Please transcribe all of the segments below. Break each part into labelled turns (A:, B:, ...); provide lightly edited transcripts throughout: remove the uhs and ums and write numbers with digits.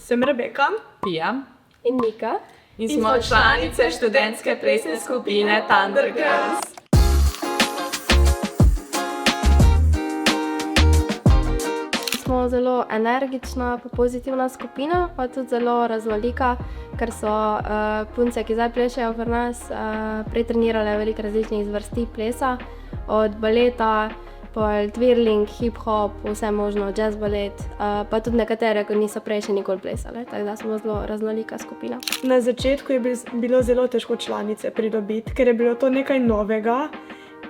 A: Sem Rebeka.
B: Pija.
C: In Nika.
B: In smo članice študentske plesne skupine Thunder Girls.
C: Smo zelo energična, pa pozitivna skupina, pa tudi zelo raznolika, ker so punce, ki zdaj plešejo pri nas, pretrenirale veliko različnih zvrsti plesa, od baleta, twirling, hip-hop, vse možno, jazz balet, pa tudi nekatere, ki niso prej še nikoli plesale, tako da smo zelo raznolika skupina.
A: Na začetku je bilo zelo težko članice pridobiti, ker je bilo to nekaj novega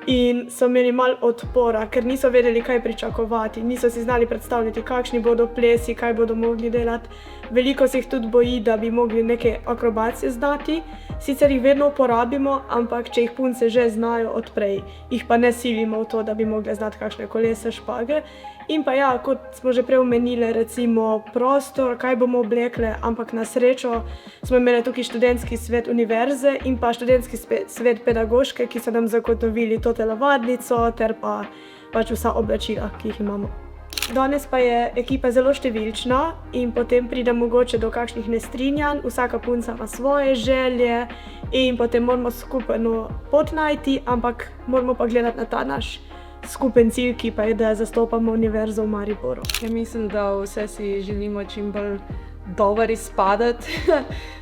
A: in so imeli malo odpora, ker niso vedeli, kaj pričakovati, niso si znali predstavljati, kakšni bodo plesi, kaj bodo mogli delati. Veliko se jih tudi boji, da bi mogli neke akrobacije znati. Sicer jih vedno uporabimo, ampak če jih punce že znajo odprej, jih pa ne silimo v to, da bi mogli znati kakšne kolesa, špage. In pa ja, kot smo že prej omenili, recimo prostor, kaj bomo oblekle, ampak na srečo smo imeli tukaj študentski svet univerze in pa študentski svet pedagoške, ki so nam zagotovili to telovadnico ter pa pač vsa oblačila, ki jih imamo. Danes pa je ekipa zelo številčna in potem pride mogoče do kakšnih nestrinjanj, vsaka punca ima svoje želje in potem moramo skupno pot najti, ampak moramo pa gledati na ta naš skupen cilj, ki pa je, da zastopamo univerzo v Mariboru.
B: Ja, mislim, da vse si želimo čim bolj dobro izpadati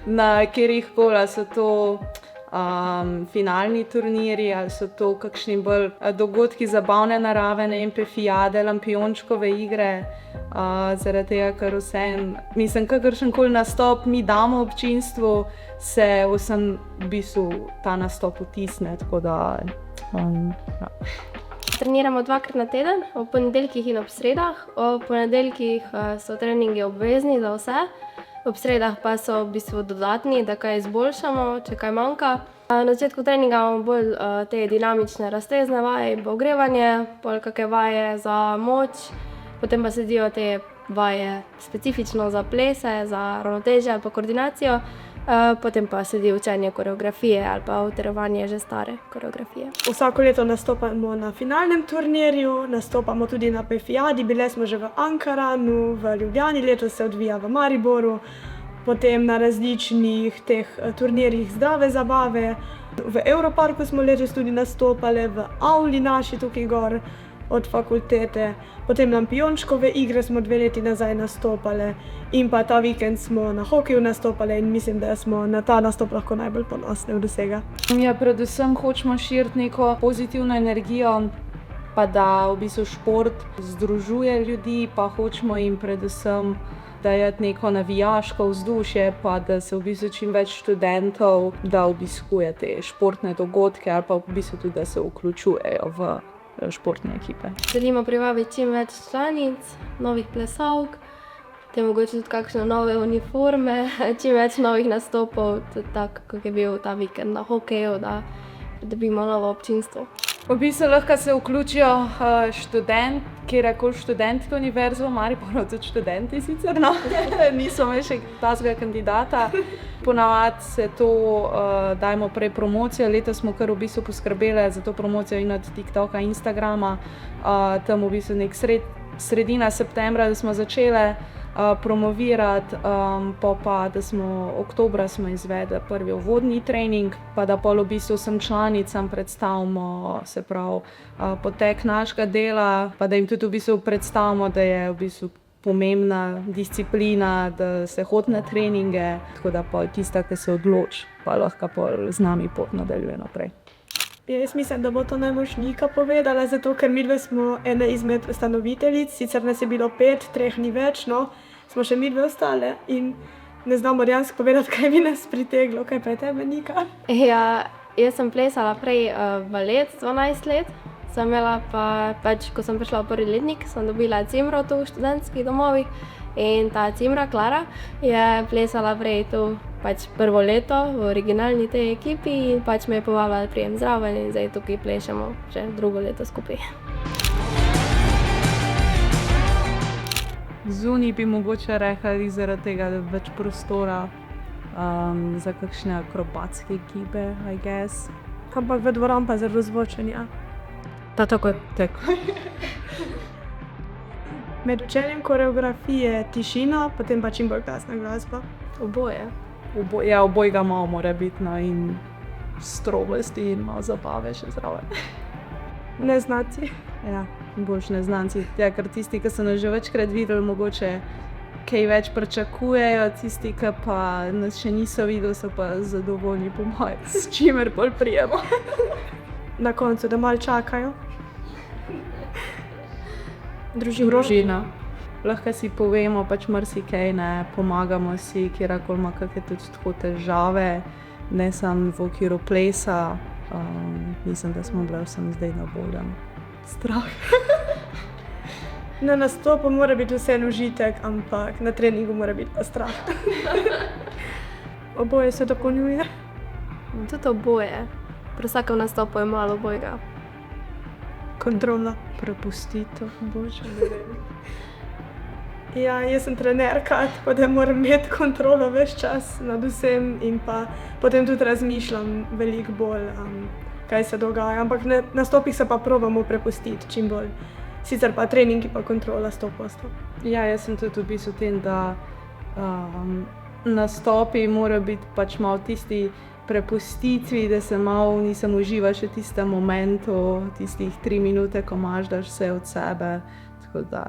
B: na kjerihkoli, so to finalni turniri ali so to kakšni bolj dogodki zabavne narave, ne vem, pefijade, lampiončkove igre, zaradi tega, ker mislim, kakršenkoli nastop mi damo občinstvu, se vsem v bistvu ta nastop vtisne, tako da ja.
C: Treniramo 2-krat na teden, ob ponedeljkih in ob sredah. Ob ponedeljkih so treningi obvezni za vse, ob sredah pa so v bistvu dodatni, da kaj izboljšamo, če kaj manjka. Na začetku treninga imamo bolj te dinamične raztezne vaje, ogrevanje, pol kakšne vaje za moč, potem pa sledijo te vaje specifično za plese, za ravnotežje ali pa koordinacijo, potem pa sledi učenje koreografije ali pa utrjevanje že stare koreografije.
A: Vsako leto nastopamo na finalnem turnirju, nastopamo tudi na pefijadi, bile smo že v Ankaranu, v Ljubljani, letos se odvija v Mariboru, potem na različnih teh turnirjih zdrave zabave. V Europarku smo letos tudi nastopale, v avli naši tukaj gor od fakultete, potem lampiončkove igre smo 2 leti nazaj nastopale in pa ta vikend smo na hokeju nastopale in mislim, da smo na ta nastop lahko najbolj ponosne od vsega.
B: Ja, predvsem hočemo širiti neko pozitivno energijo, pa da v bistvu šport združuje ljudi, pa hočemo jim predvsem dajati neko navijaško vzdušje, pa da se v bistvu čim več študentov da obiskuje te športne dogodke ali pa v bistvu tudi, da se vključujejo v športne ekipe.
C: Želimo privabiti čim več članic, novih plesalk, te mogoče tudi kakšne nove uniforme, čim več novih nastopov, tudi tako, kot je bil ta vikend na hokeju, da dobimo novo občinstvo.
B: V bistvu lahko se vključijo kjerkoli študentke univerze v Mariboru, tudi študenti sicer, no, niso imeli še takega kandidata. Ponavadi se to dajmo prej promocijo, letos smo kar v bistvu poskrbeli za to promocijo in od TikToka, Instagrama, tam v bistvu nek sredina septembra, da smo začele promovirati, pa da smo oktobra smo izvedli prvi uvodni trening, pa da pol v bistvu vsem članicam predstavimo, se pravi, potek našega dela, pa da jim tudi v bistvu predstavimo, da je v bistvu pomembna disciplina, da se hodi na treninge, tako da pol tista, ki se odloči, pa lahko pol z nami pot nadaljuje naprej.
A: Jaz mislim, da bo to najbolj Nika povedala, zato ker midve smo ene izmed ustanoviteljic, sicer nas je bilo 5, 3 ni več, no, smo še midve ostale in ne znamo dejansko povedati, kaj bi nas priteglo, kaj pa je tebe, Nika?
C: Ja, jaz sem plesala prej balet 12 let, sem imela pač, ko sem prišla v prvi letnik, sem dobila cimro tu v študentskih domovih in ta cimra, Klara, je plesala prej tu pač prvo leto v originalni tej ekipi in pač me je povabila, da prijem zraven in zdaj tukaj plešemo že drugo leto skupaj.
B: Zunaj bi mogoče rekli zaradi tega, da je več prostora za kakšne akrobatske gibe, I guess.
A: Ampak v dvoran pa zaradi zvočenja.
C: Tako.
A: Med učenjem koreografije tišina, potem pa čim bolj glasna glasba.
C: Oboje.
B: Ja, obojga malo mora biti, no, in strogosti in malo zabave še zraven.
A: Neznanci.
B: Ja, boljš neznanci. Ja, ker tisti, ki so nas že večkrat videli, mogoče kaj več pričakujejo, tisti, ki pa nas še niso videli, so pa zadovoljni po mojem, s čimer bolj prijemo.
A: Na koncu, da malo čakajo.
B: Družina. Lahko si povemo pač marsikaj, ne, pomagamo si, kjerkoli ima kakšne tudi tako težave, ne samo v okviru plesa. Mislim, da smo bile vsem zdaj na boljem. Strah.
A: Na nastopu mora biti vseeno užitek, ampak na treningu mora biti pa strah. Oboje se dopolnjuje.
C: Tudi oboje. Pri vsakem nastopu je malo obojega.
A: Kontrola.
B: Prepustitev, boljše.
A: Ja, jaz sem trenerka, tako da moram imeti kontrolo ves čas nad vsem in pa potem tudi razmišljam veliko bolj, kaj se dogaja. Ampak na nastopih se pa probamo prepustiti čim bolj. Sicer pa treningi pa kontrola 100%.
B: Ja, jaz sem tudi v bistvu tem, da nastopi mora biti pač malo tisti prepustitvi, da se malo nisem uživa še tistem momentu, tistih 3 minute, ko imaš, daš vse od sebe. Tako da,